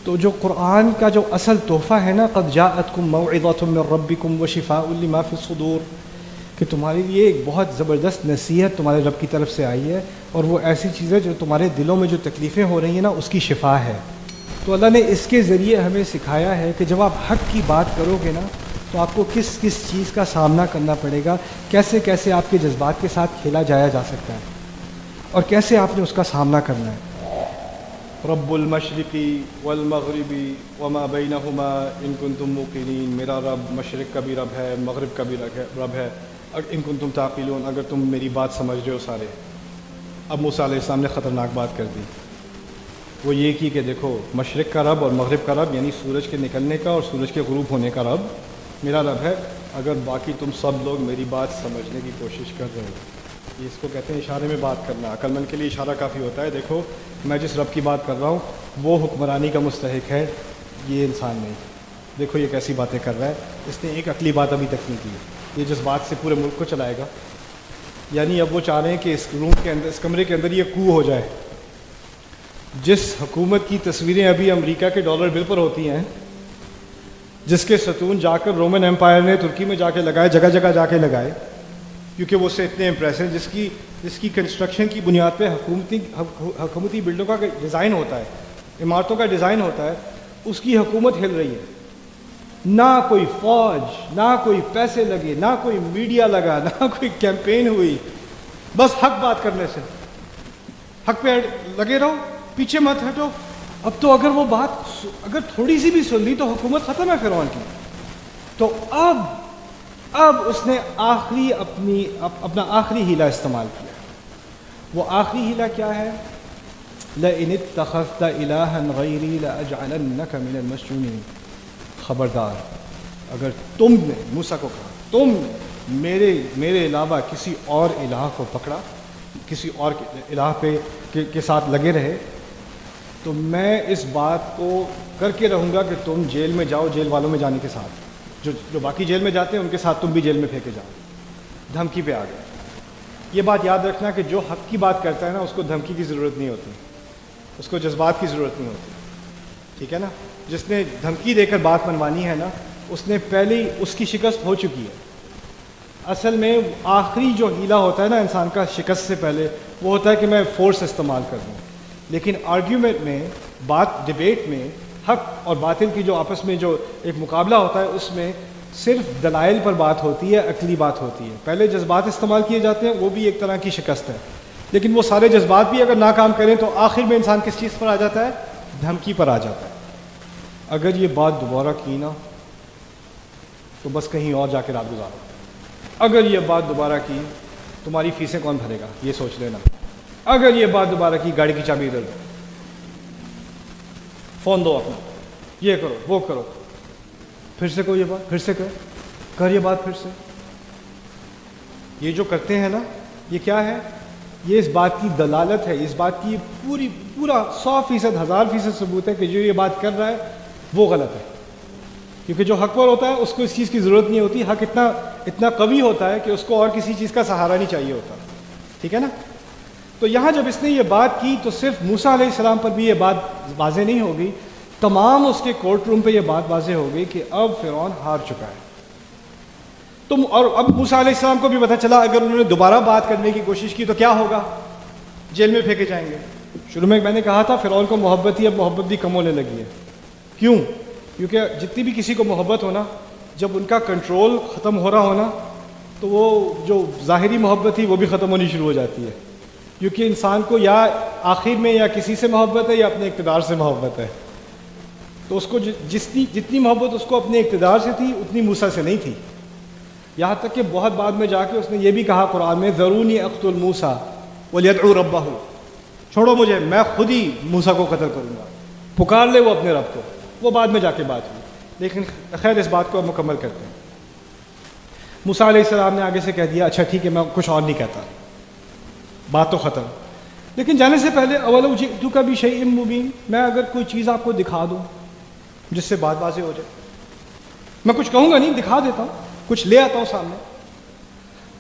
تو جو قرآن کا جو اصل تحفہ ہے نا، قد جاءتکم موعظۃ من ربکم وشفاء لما فی الصدور، کہ تمہارے لیے ایک بہت زبردست نصیحت تمہارے رب کی طرف سے آئی ہے، اور وہ ایسی چیز ہے جو تمہارے دلوں میں جو تکلیفیں ہو رہی ہیں نا اس کی شفا ہے۔ تو اللہ نے اس کے ذریعے ہمیں سکھایا ہے کہ جب آپ حق کی بات کرو گے نا تو آپ کو کس کس چیز کا سامنا کرنا پڑے گا، کیسے کیسے آپ کے جذبات کے ساتھ کھیلا جایا جا سکتا ہے، اور کیسے آپ نے اس کا سامنا کرنا ہے۔ رب المشرقی والمغربی وما بینہما ان کنتم موقنین، میرا رب مشرق کا بھی رب ہے، مغرب کا بھی رب ہے، ان کنتم تعقلون، اگر تم میری بات سمجھ رہے ہو سارے۔ اب موسیٰ علیہ السلام نے خطرناک بات کر دی، وہ یہ کی کہ دیکھو مشرق کا رب اور مغرب کا رب، یعنی سورج کے نکلنے کا اور سورج کے غروب ہونے کا رب میرا رب ہے، اگر باقی تم سب لوگ میری بات سمجھنے کی کوشش کر رہے ہو۔ یہ اس کو کہتے ہیں اشارے میں بات کرنا، عقل مند کے لیے اشارہ کافی ہوتا ہے، دیکھو میں جس رب کی بات کر رہا ہوں وہ حکمرانی کا مستحق ہے، یہ انسان نہیں، دیکھو یہ کیسی باتیں کر رہا ہے، اس نے ایک عقلی بات ابھی تک نہیں کی، یہ جس بات سے پورے ملک کو چلائے گا۔ یعنی اب وہ چاہ رہے ہیں کہ اس روم کے اندر، اس کمرے کے اندر یہ کو ہو جائے۔ جس حکومت کی تصویریں ابھی امریکہ کے ڈالر بل پر ہوتی ہیں، جس کے ستون جا کر رومن امپائر نے ترکی میں جا کے لگائے، جگہ جگہ جا کے لگائے، کیونکہ وہ سے اتنے امپریس ہیں، جس کی کنسٹرکشن کی بنیاد پہ حکومتی بلڈوں کا ڈیزائن ہوتا ہے، عمارتوں کا ڈیزائن ہوتا ہے، اس کی حکومت ہل رہی ہے، نہ کوئی فوج، نہ کوئی پیسے لگے، نہ کوئی میڈیا لگا، نہ کوئی کیمپین ہوئی، بس حق بات کرنے سے، حق پہ لگے رہو، پیچھے مت ہٹو۔ اب تو اگر وہ بات اگر تھوڑی سی بھی سن لی تو حکومت ختم ہے فرعون کی۔ تو اب اس نے اپنا آخری ہیلہ استعمال کیا۔ وہ آخری ہیلہ کیا ہے؟ لَإِنِ اتَّخَذْتَ إِلَٰهًا غَيْرِي لَأَجْعَلَنَّكَ مِنَ الْمَسْجُونِينَ، خبردار اگر تم نے، موسیٰ کو کہا، تم نے میرے علاوہ کسی اور الہ کو پکڑا، کسی اور الہ کے ساتھ لگے رہے، تو میں اس بات کو کر کے رہوں گا کہ تم جیل میں جاؤ، جیل والوں میں جانے کے ساتھ، جو باقی جیل میں جاتے ہیں ان کے ساتھ تم بھی جیل میں پھینکے جاؤ۔ دھمکی پہ آ گئے۔ یہ بات یاد رکھنا کہ جو حق کی بات کرتا ہے نا اس کو دھمکی کی ضرورت نہیں ہوتی، اس کو جذبات کی ضرورت نہیں ہوتی، ٹھیک ہے نا؟ جس نے دھمکی دے کر بات منوانی ہے نا اس نے پہلے ہی، اس کی شکست ہو چکی ہے۔ اصل میں آخری جو ہیلہ ہوتا ہے نا انسان کا شکست سے پہلے، وہ ہوتا ہے کہ میں فورس استعمال کر دوں۔ لیکن آرگیومنٹ میں، ڈیبیٹ میں، حق اور باطل کی جو آپس میں جو ایک مقابلہ ہوتا ہے اس میں صرف دلائل پر بات ہوتی ہے، عقلی بات ہوتی ہے۔ پہلے جذبات استعمال کیے جاتے ہیں، وہ بھی ایک طرح کی شکست ہے، لیکن وہ سارے جذبات بھی اگر ناکام کریں تو آخر میں انسان کس چیز پر آ جاتا ہے؟ دھمکی پر آ جاتا ہے۔ اگر یہ بات دوبارہ کی نا تو بس کہیں اور جا کے رات گزارو، اگر یہ بات دوبارہ کی تمہاری فیسیں کون بھرے گا یہ سوچ لینا، اگر یہ بات دوبارہ کی گاڑی کی چابی ادھر دو، فون دو اپنا، یہ کرو وہ کرو، پھر سے کوئی یہ بات، پھر سے کر یہ بات پھر سے۔ یہ جو کرتے ہیں نا یہ کیا ہے؟ یہ اس بات کی دلالت ہے، اس بات کی پورا 100%، 1000% ثبوت ہے کہ جو یہ بات کر رہا ہے وہ غلط ہے، کیونکہ جو حق پر ہوتا ہے اس کو اس چیز کی ضرورت نہیں ہوتی، حق اتنا قوی ہوتا ہے کہ اس کو اور کسی چیز کا سہارا نہیں چاہیے ہوتا، ٹھیک ہے نا؟ تو یہاں جب اس نے یہ بات کی تو صرف موسیٰ علیہ السلام پر بھی یہ بات واضح نہیں ہوگی، تمام اس کے کورٹ روم پہ یہ بات واضح ہوگی کہ اب فرعون ہار چکا ہے۔ اور اب موسیٰ علیہ السلام کو بھی پتہ چلا اگر انہوں نے دوبارہ بات کرنے کی کوشش کی تو کیا ہوگا؟ جیل میں پھینکے جائیں گے۔ شروع میں نے کہا تھا فرعون کو محبت ہی اب محبت بھی کم ہونے لگی ہے۔ کیوں؟ کیونکہ جتنی بھی کسی کو محبت ہونا، جب ان کا کنٹرول ختم ہو رہا ہونا تو وہ جو ظاہری محبت تھی وہ بھی ختم ہونی شروع ہو جاتی ہے، کیونکہ انسان کو یا آخر میں یا کسی سے محبت ہے یا اپنے اقتدار سے محبت ہے۔ تو اس کو جتنی محبت اس کو اپنے اقتدار سے تھی اتنی موسیٰ سے نہیں تھی، یہاں تک کہ بہت بعد میں جا کے اس نے یہ بھی کہا قرآن میں، ذرونی اقتل موسیٰ ولیدعو ربہ، چھوڑو مجھے، میں خود ہی موسیٰ کو قتل کروں گا، پکار لے وہ اپنے رب کو۔ وہ بعد میں جا کے بات ہوئی، لیکن خیر اس بات کو اب مکمل کرتے ہیں۔ موسیٰ علیہ السلام نے آگے سے کہہ دیا اچھا ٹھیک ہے میں کچھ اور نہیں کہتا، بات تو ختم۔ لیکن جانے سے پہلے اولو جئتک بشیء مبین، میں اگر کوئی چیز آپ کو دکھا دوں جس سے بات واضح ہو جائے، میں کچھ کہوں گا نہیں، دکھا دیتا ہوں، کچھ لے آتا ہوں سامنے۔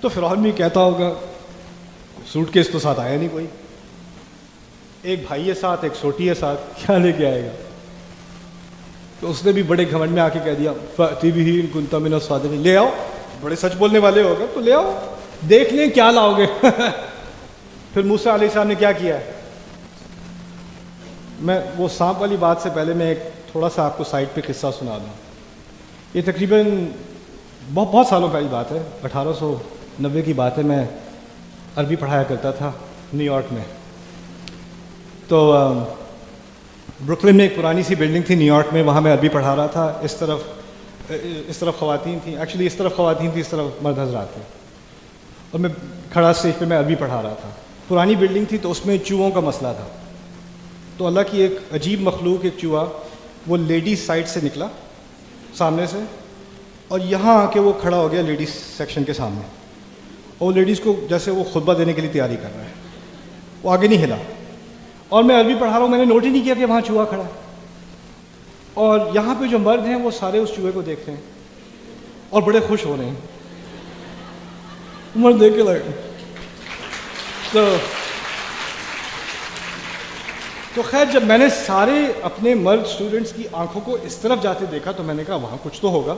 تو فرعون بھی کہتا ہوگا سوٹ کیس تو ساتھ آیا نہیں کوئی، ایک بھائی ہے ساتھ، ایک سوٹی ہے ساتھ، کیا لے کے آئے گا؟ تو اس نے بھی بڑے گھمنڈ میں آ کے کہہ دیا فأتی بہ ان کنت من الصادقین، لے آؤ، بڑے سچ بولنے والے ہو گئے تو لے آؤ، دیکھ لیں کیا لاؤ گے۔ پھر موسیٰ علیہ السلام نے کیا کیا ہے؟ میں وہ سانپ والی بات سے پہلے میں ایک تھوڑا سا آپ کو سائٹ پہ قصہ سنا دوں۔ یہ تقریباً بہت سالوں پہلی بات ہے، 1890 کی بات ہے۔ میں عربی پڑھایا کرتا تھا نیو یارک میں۔ تو بروکلن میں ایک پرانی سی بلڈنگ تھی نیو یارک میں، وہاں میں عربی پڑھا رہا تھا۔ اس طرف خواتین تھیں، ایکچولی اس طرف خواتین تھیں، اس طرف مرد حضرات تھے، اور میں کھڑا اسٹیج پہ میں عربی پڑھا رہا تھا۔ پرانی بلڈنگ تھی تو اس میں چوہوں کا مسئلہ تھا۔ تو اللہ کی ایک عجیب مخلوق، ایک چوہا، وہ لیڈیز سائڈ سے نکلا سامنے سے، اور یہاں آ کے وہ کھڑا ہو گیا لیڈیز سیکشن کے سامنے، اور لیڈیز کو جیسے وہ خطبہ دینے کے لیے تیاری کر رہا ہے، وہ آگے نہیں ہلا۔ اور میں عربی پڑھا رہا ہوں، میں نے نوٹ ہی نہیں کیا کہ وہاں چوہا کھڑا ہے، اور یہاں پہ جو مرد ہیں وہ سارے اس چوہے کو دیکھ رہے ہیں اور بڑے خوش ہو رہے ہیں۔ مرد دیکھ کے لگے تو خیر، جب میں نے سارے اپنے مرد اسٹوڈنٹس کی آنکھوں کو اس طرف جاتے دیکھا تو میں نے کہا وہاں کچھ تو ہوگا۔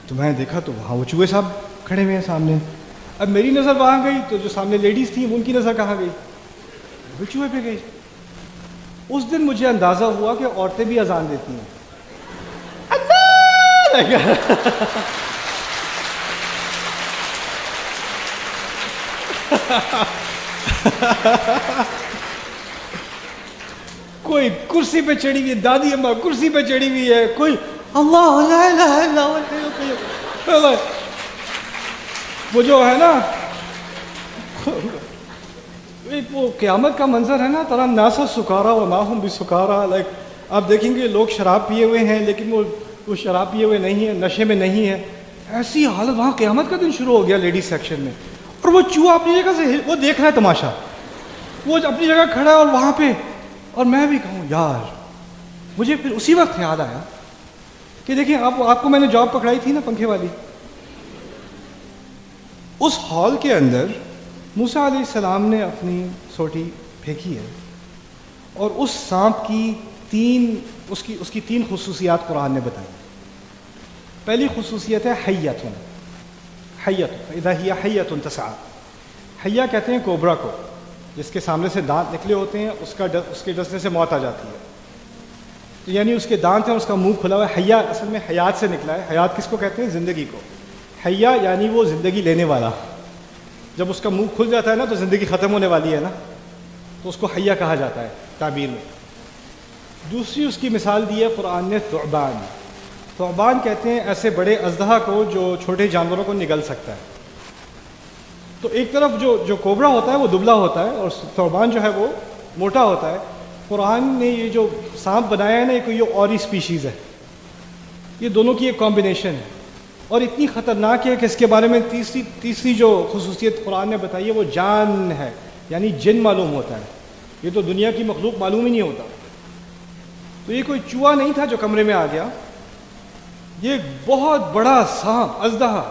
تو میں نے دیکھا تو وہاں وہ چوہے صاحب کھڑے ہوئے ہیں سامنے۔ اب میری نظر وہاں گئی تو جو سامنے لیڈیز تھیں ان کی نظر کہاں گئی؟ وہ چوہے پہ گئی۔ اس دن مجھے اندازہ ہوا کہ عورتیں بھی اذان دیتی ہیں۔ کوئی کرسی پہ چڑھی ہوئی ہے، دادی اماں کرسی پہ چڑھی ہوئی ہے، کوئی اللہ لا الہ الا اللہ، وہ جو ہے نا وہ قیامت کا منظر ہے نا، ترى الناس سکارا وما هم بسکارا، لائک آپ دیکھیں گے لوگ شراب پیے ہوئے ہیں لیکن وہ شراب پیے ہوئے نہیں ہیں، نشے میں نہیں ہے۔ ایسی حالت وہاں قیامت کا دن شروع ہو گیا لیڈیز سیکشن میں، اور وہ چوہا اپنی جگہ سے وہ دیکھ رہا ہے تماشا، وہ اپنی جگہ کھڑا ہے اور وہاں پہ، اور میں بھی کہوں یار، مجھے پھر اسی وقت خیال آیا کہ دیکھیں آپ کو میں نے جاب پکڑائی تھی نا پنکھے والی، اس ہال کے اندر موسیٰ علیہ السلام نے اپنی سوٹی پھینکی ہے، اور اس سانپ کی اس کی تین خصوصیات قرآن نے بتائی۔ پہلی خصوصیت ہے حیۃ، اذا ہی حیۃ تسعیٰ۔ حیہ کہتے ہیں کوبرا کو، جس کے سامنے سے دانت نکلے ہوتے ہیں، اس کے ڈسنے سے موت آ جاتی ہے، تو یعنی اس کے دانت ہیں، اس کا منہ کھلا ہوا ہے۔ حیہ اصل میں حیات سے نکلا ہے۔ حیات کس کو کہتے ہیں؟ زندگی کو۔ حیہ یعنی وہ زندگی لینے والا، جب اس کا منہ کھل جاتا ہے نا تو زندگی ختم ہونے والی ہے نا، تو اس کو حیہ کہا جاتا ہے تعبیر میں۔ دوسری اس کی مثال دی ہے قرآن نے ثعبان۔ ثعبان کہتے ہیں ایسے بڑے اژدہا کو جو چھوٹے جانوروں کو نگل سکتا ہے۔ تو ایک طرف جو کوبرا ہوتا ہے وہ دبلا ہوتا ہے، اور ثعبان جو ہے وہ موٹا ہوتا ہے۔ قرآن نے یہ جو سانپ بنایا ہے نا، یہ کوئی اور ہی اسپیشیز ہے، یہ دونوں کی ایک کمبینیشن ہے، اور اتنی خطرناک ہے کہ اس کے بارے میں تیسری جو خصوصیت قرآن نے بتائی ہے وہ جان ہے، یعنی جن معلوم ہوتا ہے۔ یہ تو دنیا کی مخلوق معلوم ہی نہیں ہوتا۔ تو یہ کوئی چوہا نہیں تھا جو کمرے میں آ گیا، یہ ایک بہت بڑا سانپ اژدہا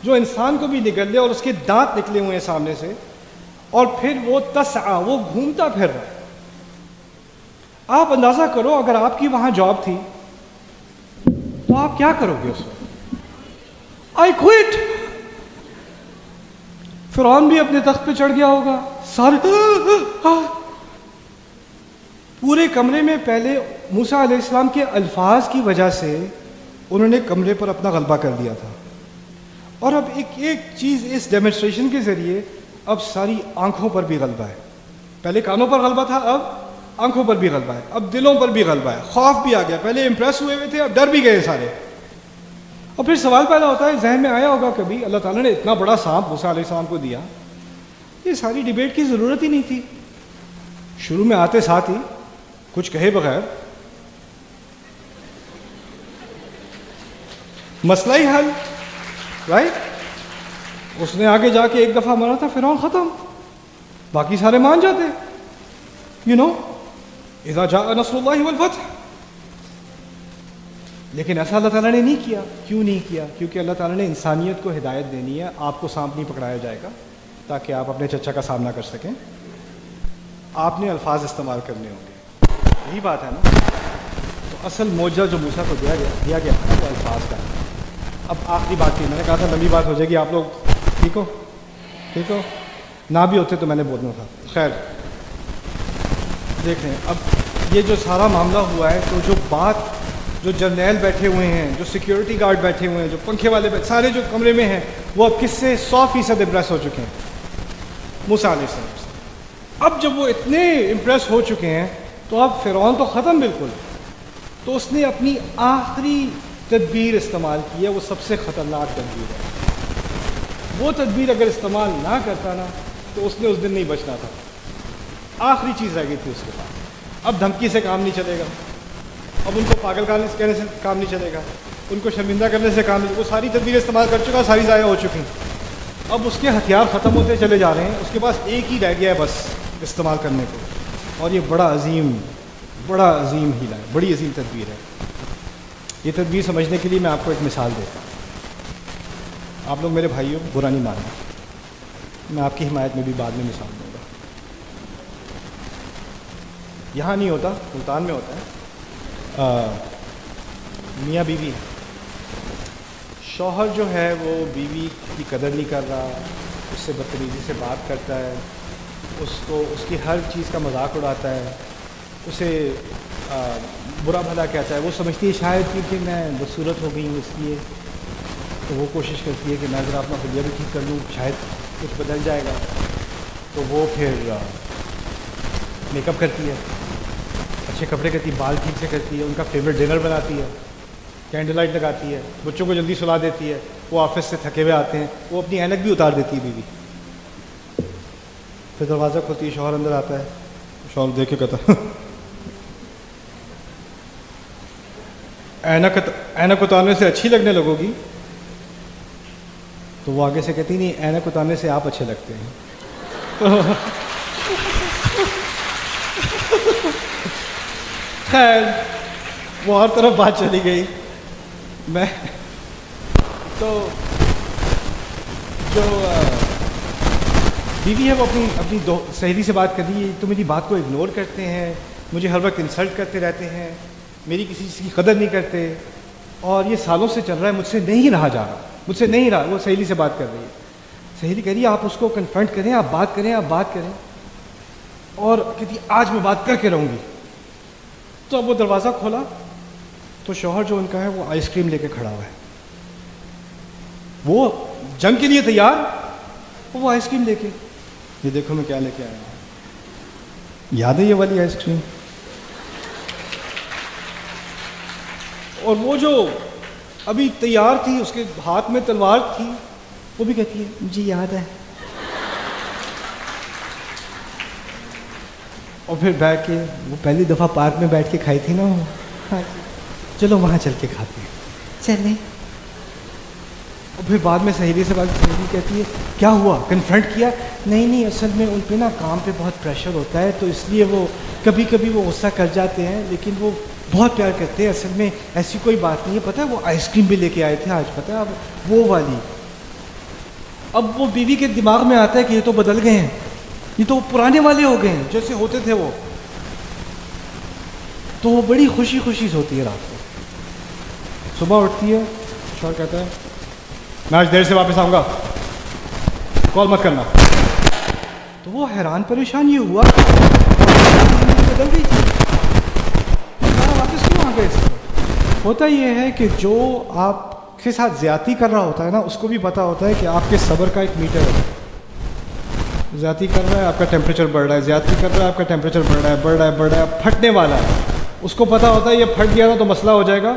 جو انسان کو بھی نگل لے، اور اس کے دانت نکلے ہوئے ہیں سامنے سے، اور پھر وہ تسعیٰ، وہ گھومتا پھر رہا ہے۔ آپ اندازہ کرو اگر آپ کی وہاں جاب تھی تو آپ کیا کرو گے اس وقت؟ I quit. فرعون بھی اپنے تخت پہ چڑھ گیا ہوگا، سارے پورے کمرے میں۔ پہلے موسیٰ علیہ السلام کے الفاظ کی وجہ سے انہوں نے کمرے پر اپنا غلبہ کر دیا تھا، اور اب ایک چیز اس ڈیمونسٹریشن کے ذریعے اب ساری آنکھوں پر بھی غلبہ ہے۔ پہلے کانوں پر غلبہ تھا، اب آنکھوں پر بھی غلبہ ہے، اب دلوں پر بھی غلبہ ہے، خوف بھی آ گیا۔ پہلے امپریس ہوئے ہوئے تھے، اب ڈر بھی گئے سارے۔ اور پھر سوال پیدا ہوتا ہے، ذہن میں آیا ہوگا کبھی، اللہ تعالیٰ نے اتنا بڑا سانپ موسیٰ علیہ السلام کو دیا، یہ ساری ڈیبیٹ کی ضرورت ہی نہیں تھی۔ شروع میں آتے ساتھ ہی کچھ کہے بغیر مسئلہ ہی حل، رائٹ؟ اس نے آگے جا کے ایک دفعہ مرا تھا، فرعون ختم، باقی سارے مان جاتے، اذا جاء نصر اللہ والفتح۔ لیکن ایسا اللہ تعالیٰ نے نہیں کیا۔ کیوں نہیں کیا؟ کیونکہ اللہ تعالیٰ نے انسانیت کو ہدایت دینی ہے، آپ کو سانپ نہیں پکڑایا جائے گا تاکہ آپ اپنے چچا کا سامنا کر سکیں، آپ نے الفاظ استعمال کرنے ہوں گے، یہی بات ہے نا۔ تو اصل معجزہ جو موسیٰ کو دیا گیا تھا نا وہ الفاظ کا. اب آخری بات تھی, میں نے کہا تھا لمبی بات ہو جائے گی, آپ لوگ ٹھیک ہو نہ بھی ہوتے تو میں نے بولنا تھا. خیر دیکھ لیں, اب یہ جو سارا معاملہ ہوا ہے تو جو جرنیل بیٹھے ہوئے ہیں, جو سیکیورٹی گارڈ بیٹھے ہوئے ہیں, جو پنکھے والے سارے جو کمرے میں ہیں, وہ اب کس سے 100% امپریس ہو چکے ہیں موسیٰ علیہ السلام سے. اب جب وہ اتنے امپریس ہو چکے ہیں تو اب فرعون تو ختم بالکل, تو اس نے اپنی آخری تدبیر استعمال کی ہے, وہ سب سے خطرناک تدبیر ہے. وہ تدبیر اگر استعمال نہ کرتا نا تو اس نے اس دن نہیں بچنا تھا. آخری چیز رہ گئی تھی اس کے پاس. اب دھمکی سے کام نہیں چلے گا, اب ان کو پاگل کہنے سے کام نہیں چلے گا, ان کو شرمندہ کرنے سے کام نہیں. وہ ساری تدبیر استعمال کر چکا, ساری ضائع ہو چکی. اب اس کے ہتھیار ختم ہوتے چلے جا رہے ہیں, اس کے پاس ایک ہی رہ گیا ہے بس استعمال کرنے کو, اور یہ بڑا عظیم ہیلا ہے, بڑی عظیم تدبیر ہے. یہ تدبیر سمجھنے کے لیے میں آپ کو ایک مثال دیتا ہوں. آپ لوگ میرے بھائیوں برا نہیں ماننا, میں آپ کی حمایت میں بھی بعد میں مثال دوں گا. یہاں نہیں ہوتا, ملتان میں ہوتا ہے. میاں بیوی ہے, شوہر جو ہے وہ بیوی کی قدر نہیں کر رہا, اس سے بدتمیزی سے بات کرتا ہے, اس کی ہر چیز کا مذاق اڑاتا ہے, اسے برا بھلا کہتا ہے. وہ سمجھتی ہے شاید کہ میں بدصورت ہو گئی ہوں اس لیے, تو وہ کوشش کرتی ہے کہ میں ذرا اپنا حلیہ بھی ٹھیک کر لوں, شاید کچھ بدل جائے گا. تو وہ پھر میک اپ کرتی ہے, اچھے کپڑے کرتی ہے, بال ٹھیک سے کرتی ہے, ان کا فیوریٹ ڈنر بناتی ہے, کینڈل لائٹ لگاتی ہے, بچوں کو جلدی سلا دیتی ہے. وہ آفس سے تھکے ہوئے آتے ہیں, وہ اپنی اینک بھی اتار دیتی ہے بیوی. پھر دروازہ کھولتی ہے, شوہر اندر آتا ہے, شوہر دیکھ کے کہتا اینک اتارنے سے اچھی لگنے لگو گی. تو وہ آگے سے کہتی نہیں, اینک اتارنے سے آپ اچھے لگتے ہیں. خیر وہ ہر طرف بات چلی گئی. میں تو جو بیوی ہے وہ اپنی سہیلی سے بات کر رہی ہے, تو میری بات کو اگنور کرتے ہیں, مجھے ہر وقت انسلٹ کرتے رہتے ہیں, میری کسی چیز کی قدر نہیں کرتے, اور یہ سالوں سے چل رہا ہے, مجھ سے نہیں رہا جا رہا, مجھ سے نہیں رہا. وہ سہیلی سے بات کر رہی ہے, سہیلی کہہ رہی ہے آپ اس کو کنفرنٹ کریں, آپ بات کریں, اور کہتی آج میں بات کر کے رہوں گی. تو اب وہ دروازہ کھولا تو شوہر جو ان کا ہے وہ آئس کریم لے کے کھڑا ہوا ہے. وہ جنگ کے لیے تیار, وہ آئس کریم لے کے, یہ دیکھو میں کیا لے کے آیا ہوں, یاد ہے یہ والی آئس کریم. اور وہ جو ابھی تیار تھی, اس کے ہاتھ میں تلوار تھی, وہ بھی کہتی ہے مجھے یاد ہے. اور پھر بیٹھ کے, وہ پہلی دفعہ پارک میں بیٹھ کے کھائی تھی نا وہ, چلو وہاں چل کے کھاتے ہیں, چلیں. اور پھر بعد میں سہیلی سے بات, سہیلی کہتی ہے کیا ہوا, کنفرنٹ کیا؟ نہیں اصل میں ان پہ نا کام پہ بہت پریشر ہوتا ہے, تو اس لیے وہ کبھی کبھی وہ غصہ کر جاتے ہیں, لیکن وہ بہت پیار کرتے ہیں. اصل میں ایسی کوئی بات نہیں ہے, پتہ ہے وہ آئس کریم بھی لے کے آئے تھے آج, پتہ ہے اب وہ والی. اب وہ بیوی کے دماغ میں آتا ہے کہ یہ تو بدل گئے ہیں, یہ تو پرانے والے ہو گئے ہیں جیسے ہوتے تھے وہ. تو وہ بڑی خوشی ہوتی ہے رات کو. صبح اٹھتی ہے, شوہر کہتا ہے میں آج دیر سے واپس آؤں گا, کال مت کرنا. تو وہ حیران پریشان یہ ہوا بدل گئی تھی, واپس کیوں آ گئے. ہوتا یہ ہے کہ جو آپ کے ساتھ زیادتی کر رہا ہوتا ہے نا, اس کو بھی پتا ہوتا ہے کہ آپ کے صبر کا ایک میٹر ہے. زیادتی کر رہا ہے, آپ کا ٹیمپریچر بڑھ رہا ہے, زیادتی کر رہا ہے, آپ کا ٹیمپریچر بڑھ رہا ہے, پھٹنے والا ہے. اس کو پتا ہوتا ہے یہ پھٹ گیا نا تو مسئلہ ہو جائے گا,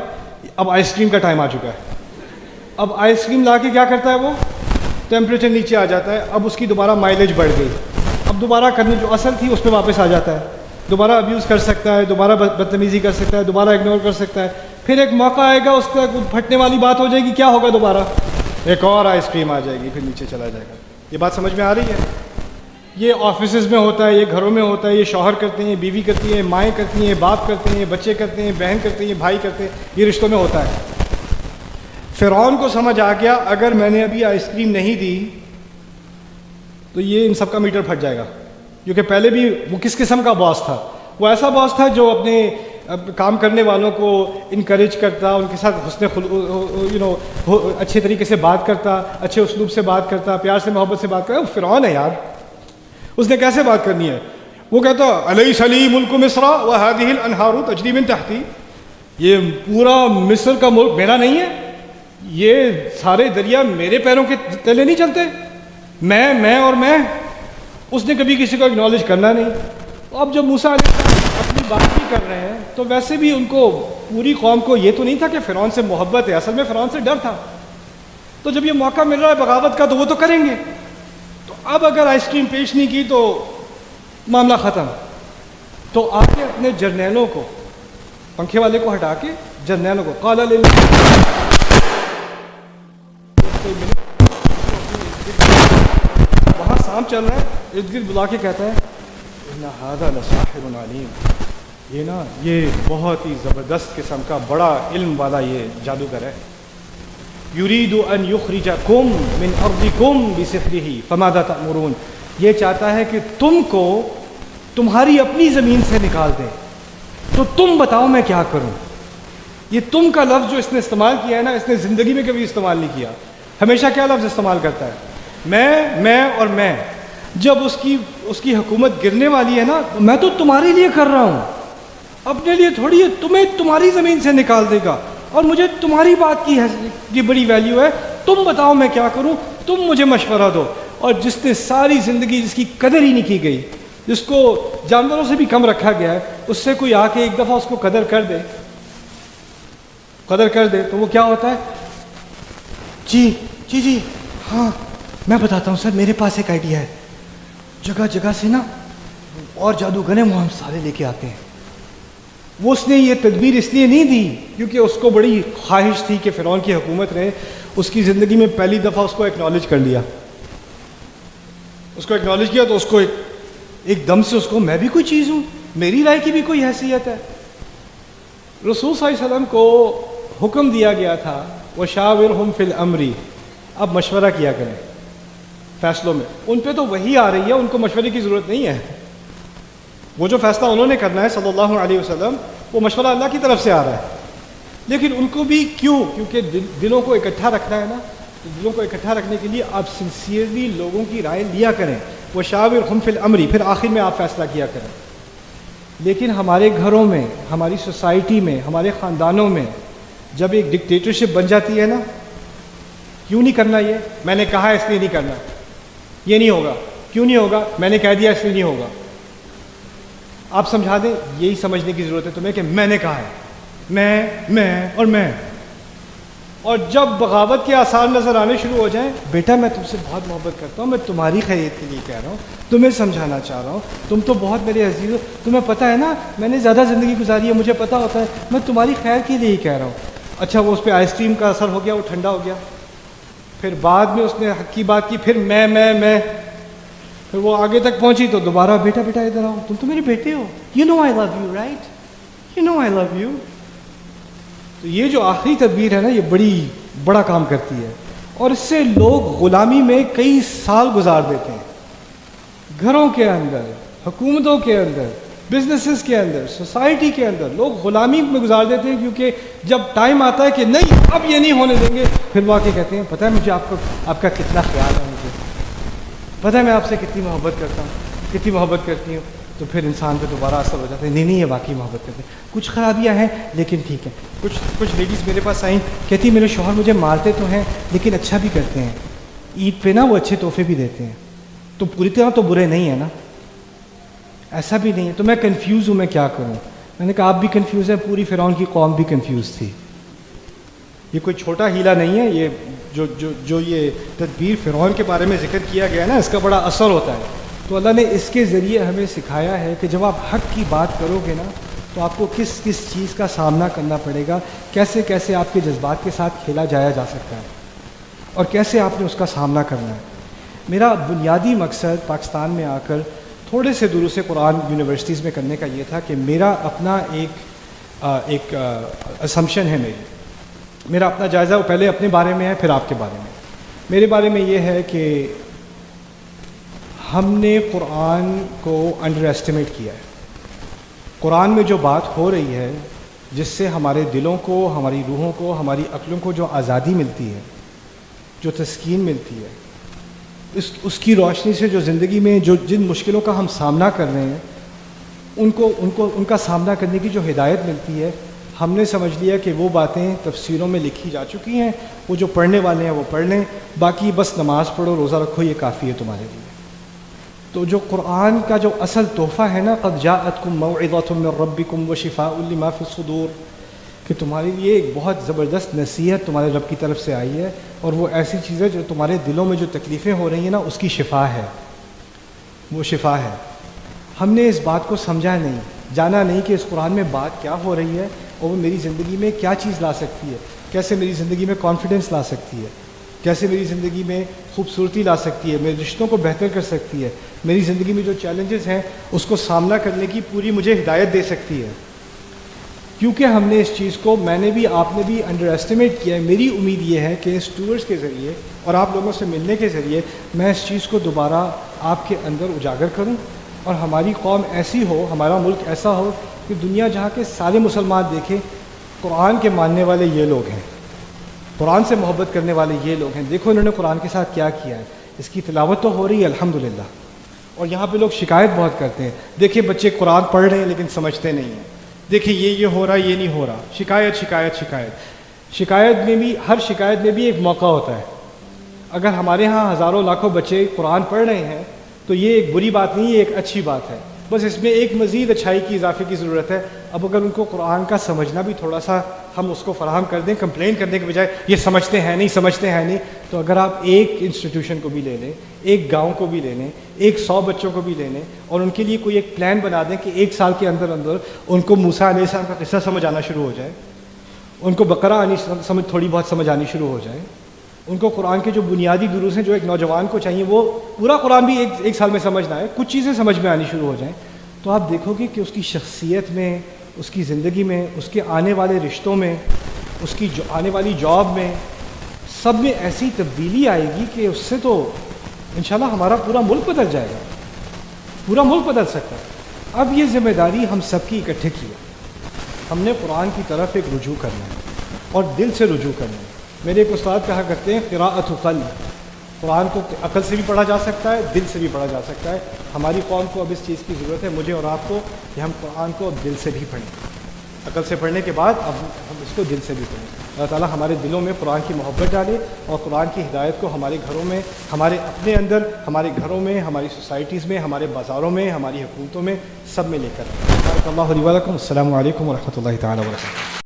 اب آئس کریم کا ٹائم آ چکا ہے. اب آئس کریم لا کے کیا کرتا ہے, وہ ٹیمپریچر نیچے آ جاتا ہے, اب اس کی دوبارہ مائلیج بڑھ گئی, اب دوبارہ کرنی جو اصل تھی اس پہ واپس آ جاتا ہے, دوبارہ ابیوز کر سکتا ہے, دوبارہ بدتمیزی کر سکتا ہے, دوبارہ اگنور کر سکتا ہے. پھر ایک موقع آئے گا, اس کا پھٹنے والی بات ہو جائے گی, کیا ہوگا, دوبارہ ایک اور آئس کریم آ جائے گی, پھر نیچے چلا جائے گا. یہ بات سمجھ میں آ رہی ہے؟ یہ آفیسز میں ہوتا ہے, یہ گھروں میں ہوتا ہے, یہ شوہر کرتے ہیں, بیوی کرتی ہیں, مائیں کرتی ہیں, باپ کرتے ہیں, بچے کرتے ہیں, بہن کرتے ہیں, بھائی کرتے ہیں, یہ رشتوں میں ہوتا ہے. فرعون کو سمجھ آ گیا اگر میں نے ابھی آئس کریم نہیں دی تو یہ ان سب کا میٹر پھٹ جائے گا, کیونکہ پہلے بھی وہ کس قسم کا باس تھا, وہ ایسا باس تھا جو اپنے کام کرنے والوں کو انکریج کرتا، ان کے ساتھ اچھے طریقے سے بات کرتا، اچھے اسلوب سے بات کرتا، پیار سے محبت سے بات کرتا. وہ فرعون ہے یار، اس نے کیسے بات کرنی ہے؟ وہ کہتا الیس لی ملک مصر وہذہ الانہار تجری من تحتی، یہ پورا مصر کا ملک میرا نہیں ہے، یہ سارے دریا میرے پیروں کے تلے نہیں چلتے، میں اور میں. اس نے کبھی کسی کو اکنالج کرنا نہیں. اب جب موسیٰ علیہ السلام اپنی بات بھی کر رہے ہیں تو ویسے بھی ان کو پوری قوم کو یہ تو نہیں تھا کہ فرعون سے محبت ہے، اصل میں فرعون سے ڈر تھا. تو جب یہ موقع مل رہا ہے بغاوت کا تو وہ تو کریں گے. تو اب اگر آئس کریم پیش نہیں کی تو معاملہ ختم. تو آپ نے اپنے جرنیلوں کو، پنکھے والے کو ہٹا کے جرنیلوں کو قال وہاں سام چل رہا ہے، ارد گرد بلا کے کہتا ہے ان ھذا لساحر علیم، یہ بہت ہی زبردست قسم کا بڑا علم والا یہ جادوگر ہے. یرید ان یخرجکم من ارضکم بسحرہ فماذا تأمرون، یہ چاہتا ہے کہ تم کو تمہاری اپنی زمین سے نکال دے، تو تم بتاؤ میں کیا کروں. یہ تم کا لفظ جو اس نے استعمال کیا ہے نا، اس نے زندگی میں کبھی استعمال نہیں کیا. ہمیشہ کیا لفظ استعمال کرتا ہے؟ میں اور میں. جب اس کی حکومت گرنے والی ہے نا، میں تو تمہارے لیے کر رہا ہوں، اپنے لیے تھوڑی ہے. تمہیں تمہاری زمین سے نکال دے گا اور مجھے تمہاری بات کی بڑی ویلیو ہے. تم بتاؤ میں کیا کروں، تم مجھے مشورہ دو. اور جس نے ساری زندگی جس کی قدر ہی نہیں کی گئی، جس کو جانوروں سے بھی کم رکھا گیا ہے، اس سے کوئی آ کے ایک دفعہ اس کو قدر کر دے تو وہ کیا ہوتا ہے؟ جی ہاں میں بتاتا ہوں سر، میرے پاس ایک آئیڈیا ہے. جگہ جگہ سے نا اور جادوگر ہیں، وہ ہم سارے لے کے آتے ہیں. وہ اس نے یہ تدبیر اس لیے نہیں دی کیونکہ اس کو بڑی خواہش تھی کہ فرعون کی حکومت رہے. اس کی زندگی میں پہلی دفعہ اس کو ایکنالج کر لیا، اس کو ایکنالج کیا تو اس کو ایک دم سے اس کو میں بھی کوئی چیز ہوں، میری رائے کی بھی کوئی حیثیت ہے. رسول صلی اللہ علیہ وسلم کو حکم دیا گیا تھا وشاورہم فی الامر، اب مشورہ کیا کریں فیصلوں میں. ان پہ تو وحی آ رہی ہے، ان کو مشورے کی ضرورت نہیں ہے. وہ جو فیصلہ انہوں نے کرنا ہے صلی اللہ علیہ وسلم، وہ مشورہ اللہ کی طرف سے آ رہا ہے. لیکن ان کو بھی کیونکہ دلوں کو اکٹھا رکھنا ہے نا، تو دلوں کو اکٹھا رکھنے کے لیے آپ سنسیئرلی لوگوں کی رائے لیا کریں. وشاورہم فی الامر، پھر آخر میں آپ فیصلہ کیا کریں. لیکن ہمارے گھروں میں، ہماری سوسائٹی میں، ہمارے خاندانوں میں جب ایک ڈکٹیٹرشپ بن جاتی ہے نا، کیوں نہیں کرنا یہ؟ میں نے کہا اس لیے نہیں کرنا، یہ نہیں ہوگا. کیوں نہیں ہوگا؟ میں نے کہہ دیا اس لیے نہیں ہوگا. آپ سمجھا دیں، یہی سمجھنے کی ضرورت ہے تمہیں کہ میں نے کہا ہے، میں. اور جب بغاوت کے آثار نظر آنے شروع ہو جائیں، بیٹا میں تم سے بہت محبت کرتا ہوں، میں تمہاری خیریت کے لیے کہہ رہا ہوں، تمہیں سمجھانا چاہ رہا ہوں، تم تو بہت میرے عزیز ہو، تمہیں پتہ ہے نا میں نے زیادہ زندگی گزاری ہے، مجھے پتہ ہوتا ہے، میں تمہاری خیر کے لیے ہی کہہ رہا ہوں. اچھا وہ اس پہ آئس کریم کا اثر ہو گیا، وہ ٹھنڈا ہو گیا. پھر بعد میں اس نے حق کی بات کی، پھر میں پھر وہ آگے تک پہنچی تو دوبارہ بیٹا ادھر آؤ، تم تو میرے بیٹے ہو، you know I love you right, you know I love you. تو یہ جو آخری تدبیر ہے نا، یہ بڑا کام کرتی ہے. اور اس سے لوگ غلامی میں کئی سال گزار دیتے ہیں، گھروں کے اندر، حکومتوں کے اندر، بزنسز کے اندر، سوسائٹی کے اندر لوگ غلامی میں گزار دیتے ہیں. کیونکہ جب ٹائم آتا ہے کہ نہیں اب یہ نہیں ہونے دیں گے، پھر وہ آ کے کہتے ہیں پتہ ہے مجھے آپ کا کتنا خیال ہے، مجھے پتہ ہے میں آپ سے کتنی محبت کرتا ہوں، کتنی محبت کرتی ہوں. تو پھر انسان پہ دوبارہ اثر ہو جاتا ہے، نہیں یہ واقعی محبت کرتے ہیں. کچھ خرابیاں ہیں لیکن ٹھیک ہے. کچھ لیڈیز میرے پاس آئیں، کہتی میرے شوہر مجھے مارتے تو ہیں لیکن اچھا بھی کرتے ہیں، عید پہ نا وہ اچھے تحفے بھی دیتے ہیں، تو پوری طرح تو برے نہیں ہیں نا، ایسا بھی نہیں ہے. تو میں کنفیوز ہوں، میں کیا کروں. میں نے کہا آپ بھی کنفیوز ہیں، پوری فرعون کی قوم بھی کنفیوز تھی. یہ کوئی چھوٹا ہیلا نہیں ہے. یہ جو یہ تدبیر فرعون کے بارے میں ذکر کیا گیا ہے نا، اس کا بڑا اثر ہوتا ہے. تو اللہ نے اس کے ذریعے ہمیں سکھایا ہے کہ جب آپ حق کی بات کرو گے نا، تو آپ کو کس چیز کا سامنا کرنا پڑے گا، کیسے آپ کے جذبات کے ساتھ کھیلا جایا جا سکتا ہے، اور کیسے آپ نے اس کا سامنا کرنا ہے. میرا بنیادی مقصد پاکستان میں آ کر تھوڑے سے دروس قرآن یونیورسٹیز میں کرنے کا یہ تھا کہ میرا اپنا ایک اسمپشن ہے، میرا اپنا جائزہ، وہ پہلے اپنے بارے میں ہے پھر آپ کے بارے میں. میرے بارے میں یہ ہے کہ ہم نے قرآن کو انڈر ایسٹیمیٹ کیا ہے. قرآن میں جو بات ہو رہی ہے، جس سے ہمارے دلوں کو، ہماری روحوں کو، ہماری عقلوں کو جو آزادی ملتی ہے، جو تسکین ملتی ہے، اس کی روشنی سے جو زندگی میں جن مشکلوں کا ہم سامنا کر رہے ہیں ان کا سامنا کرنے کی جو ہدایت ملتی ہے، ہم نے سمجھ لیا کہ وہ باتیں تفسیروں میں لکھی جا چکی ہیں، وہ جو پڑھنے والے ہیں وہ پڑھ لیں، باقی بس نماز پڑھو، روزہ رکھو، یہ کافی ہے تمہارے لیے۔ تو جو قرآن کا جو اصل تحفہ ہے نا، قد جاءتکم موعظۃ من ربکم وشفاء لما فی الصدور، کہ تمہارے لیے ایک بہت زبردست نصیحت تمہارے رب کی طرف سے آئی ہے، اور وہ ایسی چیز ہے جو تمہارے دلوں میں جو تکلیفیں ہو رہی ہیں نا، اس کی شفا ہے، وہ شفا ہے۔ ہم نے اس بات کو سمجھا نہیں، جانا نہیں کہ اس قرآن میں بات کیا ہو رہی ہے، اور وہ میری زندگی میں کیا چیز لا سکتی ہے، کیسے میری زندگی میں کانفیڈنس لا سکتی ہے، کیسے میری زندگی میں خوبصورتی لا سکتی ہے، میرے رشتوں کو بہتر کر سکتی ہے، میری زندگی میں جو چیلنجز ہیں اس کو سامنا کرنے کی پوری مجھے ہدایت دے سکتی ہے۔ کیونکہ ہم نے اس چیز کو، میں نے بھی، آپ نے بھی انڈر ایسٹیمیٹ کیا ہے۔ میری امید یہ ہے کہ اس ٹورز کے ذریعے اور آپ لوگوں سے ملنے کے ذریعے میں اس چیز کو دوبارہ آپ کے اندر اجاگر کروں، اور ہماری قوم ایسی ہو، ہمارا ملک ایسا ہو کہ دنیا جہاں کے سارے مسلمان دیکھیں قرآن کے ماننے والے یہ لوگ ہیں، قرآن سے محبت کرنے والے یہ لوگ ہیں، دیکھو انہوں نے قرآن کے ساتھ کیا کیا ہے، اس کی تلاوت تو ہو رہی ہے الحمدللہ۔ اور یہاں پہ لوگ شکایت بہت کرتے ہیں، دیکھیں بچے قرآن پڑھ رہے ہیں لیکن سمجھتے نہیں ہیں، دیکھیں یہ ہو رہا ہے، یہ نہیں ہو رہا، شکایت شکایت شکایت۔ شکایت میں بھی، ہر شکایت میں بھی ایک موقع ہوتا ہے۔ اگر ہمارے ہاں ہزاروں لاکھوں بچے قرآن پڑھ رہے ہیں تو یہ ایک بری بات نہیں، یہ ایک اچھی بات ہے، بس اس میں ایک مزید اچھائی کی، اضافے کی ضرورت ہے۔ اب اگر ان کو قرآن کا سمجھنا بھی تھوڑا سا ہم اس کو فراہم کر دیں، کمپلین کرنے کے بجائے یہ سمجھتے ہیں نہیں، سمجھتے ہیں نہیں، تو اگر آپ ایک انسٹیٹیوشن کو بھی لے لیں، ایک گاؤں کو بھی لے لیں، 100 بچوں کو بھی لے لیں، اور ان کے لیے کوئی ایک پلان بنا دیں کہ 1 سال کے اندر اندر ان کو موسیٰ علیہ السلام کا قصہ سمجھ آنا شروع ہو جائے، ان کو بقرہ تھوڑی بہت سمجھ آنی شروع ہو جائے، ان کو قرآن کے جو بنیادی دروس ہیں جو ایک نوجوان کو چاہیے، وہ پورا قرآن بھی ایک سال میں سمجھنا ہے، کچھ چیزیں سمجھ میں آنی شروع ہو جائیں، تو آپ دیکھو گے کہ اس کی شخصیت میں، اس کی زندگی میں، اس کے آنے والے رشتوں میں، اس کی آنے والی جاب میں، سب میں ایسی تبدیلی آئے گی کہ اس سے تو انشاءاللہ ہمارا پورا ملک بدل جائے گا، پورا ملک بدل سکتا ہے۔ اب یہ ذمہ داری ہم سب کی اکٹھے کی ہے، ہم نے قرآن کی طرف ایک رجوع کرنا ہے اور دل سے رجوع کرنا ہے۔ میرے ایک استاد کہا کرتے ہیں قراءۃ قلب، قرآن کو عقل سے بھی پڑھا جا سکتا ہے، دل سے بھی پڑھا جا سکتا ہے۔ ہماری قوم کو اب اس چیز کی ضرورت ہے، مجھے اور آپ کو، کہ ہم قرآن کو اب دل سے بھی پڑھیں، عقل سے پڑھنے کے بعد اب ہم اس کو دل سے بھی پڑھیں۔ اللہ تعالیٰ ہمارے دلوں میں قرآن کی محبت ڈالے، اور قرآن کی ہدایت کو ہمارے گھروں میں، ہمارے اپنے اندر، ہمارے گھروں میں، ہماری سوسائٹیز میں، ہمارے بازاروں میں، ہماری حکومتوں میں، سب میں لے کر۔ بارک اللہ لی و لکم۔ السلام علیکم ورحمۃ اللہ تعالیٰ وبرکاتہ۔